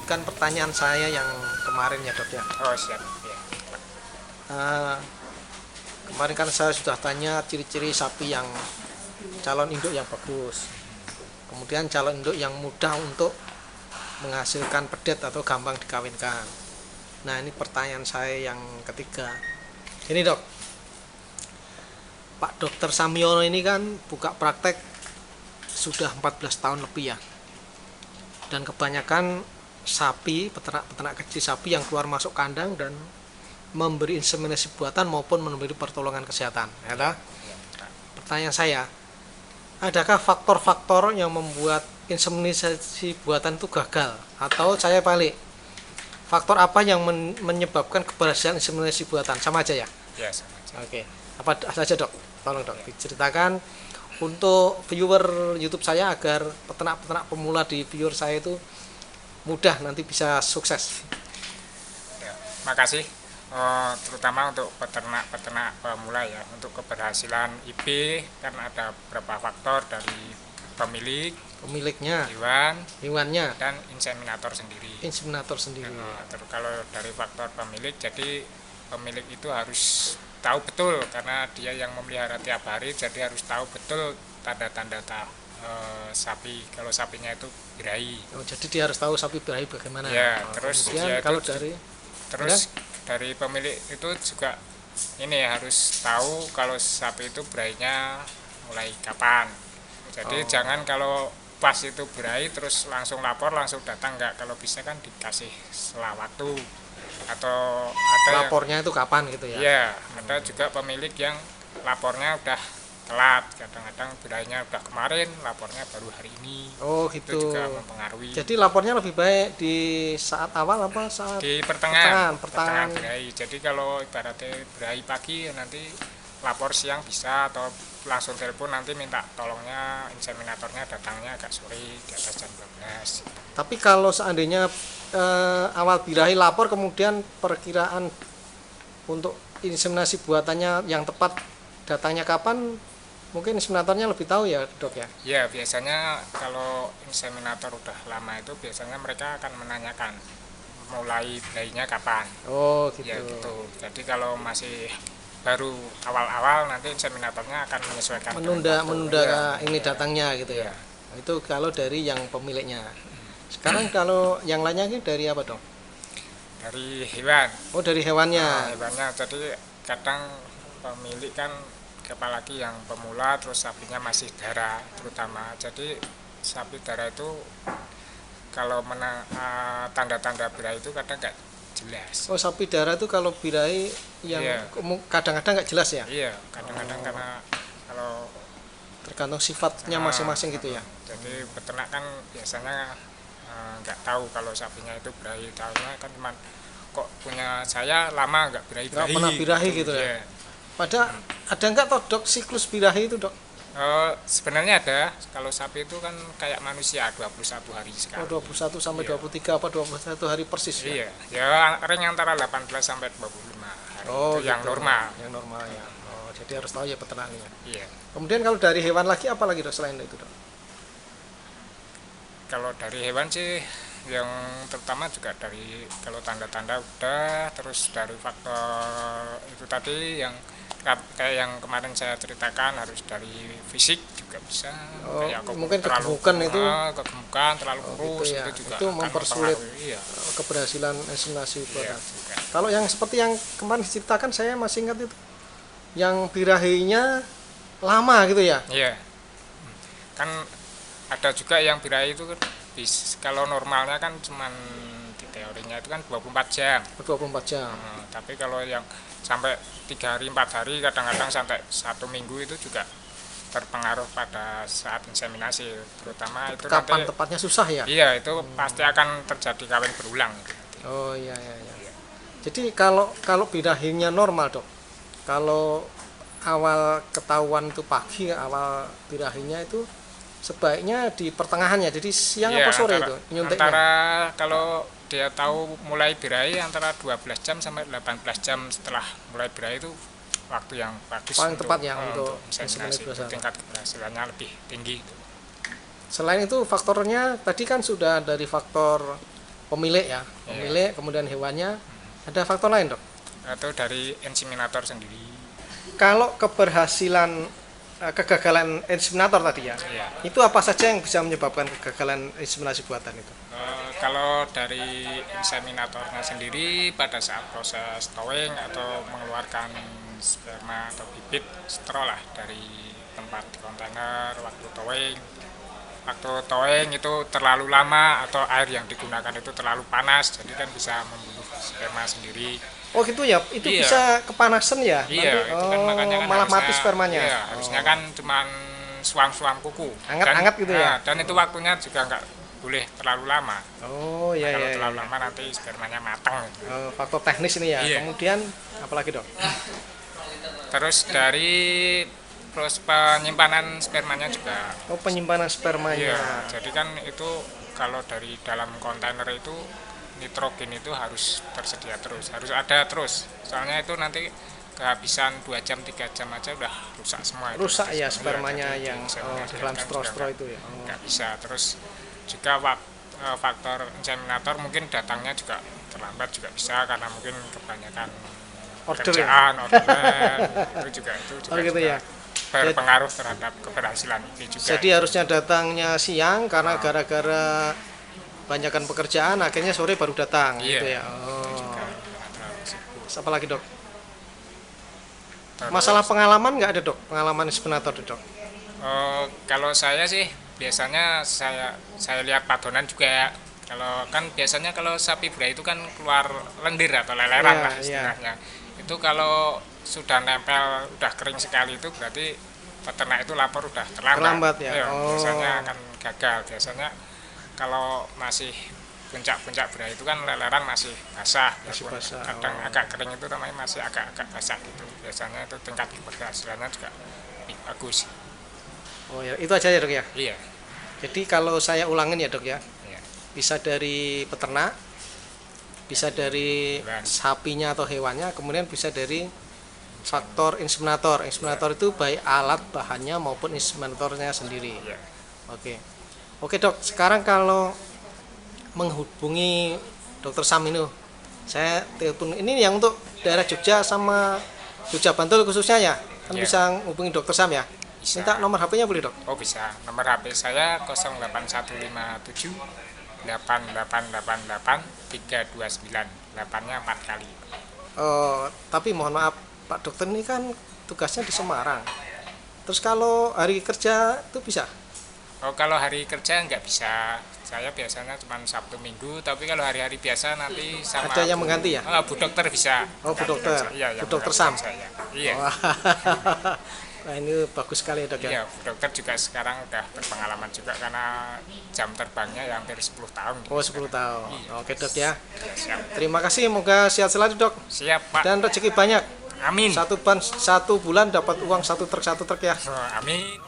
melanjutkan pertanyaan saya yang kemarin ya dok ya. Oh siap. Ya. Eh, Kemarin kan saya sudah tanya ciri-ciri sapi yang calon induk yang bagus. Kemudian calon induk yang mudah untuk menghasilkan pedet atau gampang dikawinkan. Nah ini pertanyaan saya yang ketiga. Ini dok, Pak Dokter Samyono ini kan buka praktek sudah 14 tahun lebih ya. Dan kebanyakan sapi, peternak kecil sapi yang keluar masuk kandang dan memberi inseminasi buatan maupun memberi pertolongan kesehatan. Ya, pertanyaan saya, adakah faktor-faktor yang membuat inseminasi buatan itu gagal? Atau saya balik, faktor apa yang menyebabkan keberhasilan inseminasi buatan? Sama aja ya? Ya sama aja. Oke, apa saja dok? Tolong dok, diceritakan untuk viewer YouTube saya agar peternak-peternak pemula di viewer saya itu mudah nanti bisa sukses. Ya. Makasih. Terutama untuk peternak-peternak pemula ya, untuk keberhasilan IP kan ada beberapa faktor dari Pemiliknya, hewannya, hewannya, dan inseminator sendiri. Kalau dari faktor pemilik, jadi pemilik itu harus tahu betul karena dia yang memelihara tiap hari, jadi harus tahu betul tanda-tanda sapi kalau sapinya itu birahi. Oh, jadi dia harus tahu sapi birahi bagaimana. Ya, terus kemudian kalau dari pemilik itu juga ini harus tahu kalau sapi itu birahinya mulai kapan. Jadi jangan kalau pas itu birahi terus langsung lapor, langsung datang, enggak. Kalau bisa kan dikasih selang waktu, atau ada lapornya itu kapan gitu ya? Iya, ada juga pemilik yang lapornya udah telat, kadang-kadang birahinya udah kemarin, lapornya baru hari ini. Oh Itu gitu. juga mempengaruhi. Jadi lapornya lebih baik di saat awal apa saat Di pertengahan pertengahan. birahi. Jadi kalau ibaratnya birahi pagi, nanti lapor siang bisa, atau langsung telepon nanti minta tolongnya inseminatornya datangnya agak sore di atas jam 12. Tapi kalau seandainya awal birahi lapor, kemudian perkiraan untuk inseminasi buatannya yang tepat datangnya kapan, mungkin inseminatornya lebih tahu ya dok ya? Ya biasanya kalau inseminator udah lama itu biasanya mereka akan menanyakan mulai birahinya kapan. Oh gitu. Ya gitu. Jadi kalau masih baru awal-awal, nanti inseminatornya akan menyesuaikan menunda ini datangnya gitu ya. Itu kalau dari yang pemiliknya. Sekarang kalau yang lainnya ini dari apa dong? Dari hewan. Oh dari hewannya. Hewannya, jadi kadang pemilik kan apalagi yang pemula terus sapinya masih darah terutama, jadi sapi darah itu kalau tanda-tanda birahi itu kadang nggak jelas. Oh sapi darah itu kalau birahi yang kadang-kadang nggak jelas ya? Iya, kadang-kadang karena kalau tergantung sifatnya masing-masing gitu ya. Jadi peternak kan biasanya nggak tahu kalau sapinya itu birahi, tahunya kan cuma kok punya saya lama nggak birahi. Nggak pernah birahi gitu ya. Padahal ada nggak toh dok siklus birahi itu dok? Sebenarnya ada. Kalau sapi itu kan kayak manusia 21 hari sekali. Oh 21 sampai 23 apa 21 hari persis ya? Iya, ya range antara 18 sampai 25 hari Oh, itu yang gitu. normal. Yang normal ya. Oh, jadi harus tahu ya peternaknya. Iya. Kemudian kalau dari hewan lagi apa lagi dok selain itu dok? Kalau dari hewan sih yang terutama juga dari kalau tanda-tanda udah, terus dari faktor itu tadi yang kayak yang kemarin saya ceritakan, harus dari fisik juga bisa. Oh, kayak mungkin kegemukan itu kegemukan terlalu kurus gitu ya. itu juga Itu akan mempersulit mempengaruhi. keberhasilan inseminasi buatan. Juga. Kalau yang seperti yang kemarin diceritakan saya masih ingat itu yang birahinya lama gitu ya. Iya. Kan ada juga yang birahi itu kan kalau normalnya kan cuman di teorinya itu kan 24 jam. 24 jam. Tapi kalau yang sampai 3 hari 4 hari, kadang-kadang sampai 1 minggu itu juga berpengaruh pada saat inseminasi, terutama itu Kapan nanti, tepatnya susah ya? Iya, itu pasti akan terjadi kawin berulang. Oh iya. Jadi kalau birahinya normal dok, kalau awal ketahuan itu pagi, awal birahinya itu sebaiknya di pertengahannya, jadi siang apa sore itu nyuntiknya? Antara kalau dia tahu mulai birahi antara 12 jam sampai 18 jam setelah mulai birahi itu waktu yang bagus paling tepat ya untuk inseminasi, tingkat keberhasilannya lebih tinggi. Selain itu faktornya tadi kan sudah dari faktor pemilik ya, pemilik, kemudian hewannya. Ada faktor lain dok? Atau dari inseminator sendiri. Kalau keberhasilan kegagalan inseminator tadi ya, Iya. itu apa saja yang bisa menyebabkan kegagalan inseminasi buatan itu? Kalau dari inseminatornya sendiri pada saat proses towing atau mengeluarkan sperma atau bibit straw lah dari tempat kontainer waktu towing itu terlalu lama atau air yang digunakan itu terlalu panas, jadi kan bisa membunuh sperma sendiri. Oh gitu ya, itu Iya. bisa kepanasan ya? Iya, Nanti, itu kan makanya kan malah harusnya, mati spermanya. Iya, harusnya kan cuman suam-suam kuku. Hangat-hangat gitu ya? Dan itu waktunya juga nggak boleh terlalu lama. Oh iya Kalau iya. terlalu iya. lama nanti spermanya matang. Faktor teknis ini ya. Iya. Kemudian apalagi dok? Terus dari penyimpanan spermanya juga. Oh penyimpanan spermanya. Iya, jadi kan itu kalau dari dalam kontainer itu nitrogen itu harus tersedia terus, harus ada terus. Soalnya itu nanti kehabisan 2 jam 3 jam aja udah rusak semua. Rusak ya Iya, spermanya jadi yang inseminasi di dalam kan stro-stro juga itu ya. nggak bisa. Terus juga faktor inseminator mungkin datangnya juga terlambat juga bisa karena mungkin kebanyakan Order ya? kerjaan, orderan itu juga Oh gitu ya. berpengaruh terhadap keberhasilan ini juga. Jadi harusnya datangnya siang karena gara-gara banyakkan pekerjaan akhirnya sore baru datang Iya, gitu ya. itu juga Oh. ada risiko. Terus apa lagi dok? Terus, Masalah pengalaman nggak ada dok? Pengalaman inseminator dok? kalau saya sih biasanya saya lihat padonan juga ya. Kalau kan biasanya kalau sapi berai itu kan keluar lendir atau leleran Iya, lah iya. istilahnya. Itu kalau sudah nempel, udah kering sekali itu berarti peternak itu lapor udah terlambat. Terlambat ya? Iya, Oh. Biasanya akan gagal. Biasanya kalau masih puncak-puncak berai itu kan leleran masih basah. Masih Biarpun basah, kadang oh. agak kering itu namanya masih agak-agak basah gitu. Biasanya itu tingkat keberhasilannya juga lebih bagus. Oh ya, itu aja ya dok ya. Iya. Jadi kalau saya ulangin ya dok ya, Iya. bisa dari peternak, bisa dari Hewan. sapinya atau hewannya, kemudian bisa dari faktor inseminator. Inseminator itu baik alat bahannya maupun inseminatornya sendiri. Iya. Oke dok, sekarang kalau menghubungi dokter Saminu, saya telepon ini yang untuk daerah Jogja sama Jogja Bantul khususnya ya, kan Iya. bisa hubungi dokter Sam ya. Bisa. Minta nomor HP-nya boleh dok? Oh bisa. Nomor HP saya 08157 8888 329. 8-nya 4 kali. Tapi mohon maaf Pak Dokter ini kan tugasnya di Semarang. Terus kalau hari kerja itu bisa? Oh kalau hari kerja nggak bisa. Saya biasanya cuma Sabtu Minggu, tapi kalau hari-hari biasa nanti sama Ada yang mengganti ya? Bu dokter bisa. Oh, Bu dokter. Iya, yang Bu dokter menggantikan Sam. saya. Iya. Wah, wah, ini bagus sekali ya dok ya. Iya, Bu dokter juga sekarang udah berpengalaman juga karena jam terbangnya ya hampir 10 tahun. Oh 10 tahun. Oke dok ya. Siap. Terima kasih, semoga sehat selalu dok. Siap, Pak. Dan rezeki banyak. Amin. Satu bulan dapat uang satu truk ya. Oh, amin.